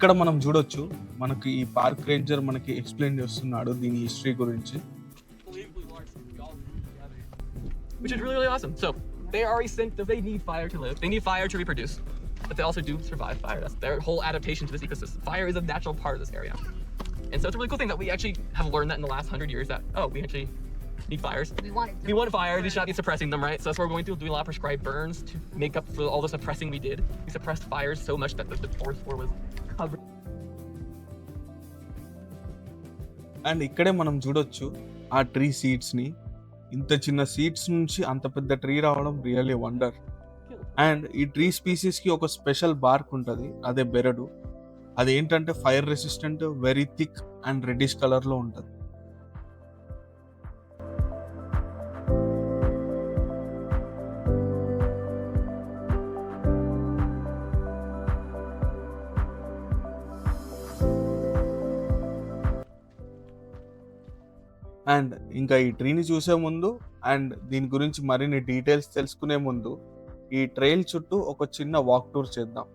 ఇక్కడ మనం చూడొచ్చు మనకి ఈ పార్క్ రేంజర్ మనకి ఎక్స్ప్లెయిన్ చేస్తున్నాడు దీని హిస్టరీ గురించి. Which is really, really awesome. So they are already sent that they need fire to live. They need fire to reproduce. But they also do survive fire. That's their whole adaptation to this ecosystem. Fire is a natural part of this area. And so it's a really cool thing that we actually have learned that in the last 100 years that, oh, we actually need fires. We want fire. We should not be suppressing them, right? So that's what we're going through. Doing a lot of prescribed burns to make up for all the suppressing we did. We suppressed fires so much that the fourth floor was covered. And ఇక్కడే మనం చూడొచ్చు ఆ tree సీడ్స్ని. ఇంత చిన్న seeds నుంచి అంత పెద్ద ట్రీ రావడం రియల్లీ వండర్. అండ్ ఈ ట్రీ స్పీసీస్కి ఒక స్పెషల్ బార్క్ ఉంటుంది, అదే బెరడు. అదేంటంటే fire resistant, very thick and reddish కలర్లో ఉంటుంది. అండ్ ఇంకా ఈ ట్రీని చూసే ముందు అండ్ దీని గురించి మరిన్ని డీటెయిల్స్ తెలుసుకునే ముందు ఈ ట్రైల్ చుట్టూ ఒక చిన్న వాక్ టూర్ చేద్దాం.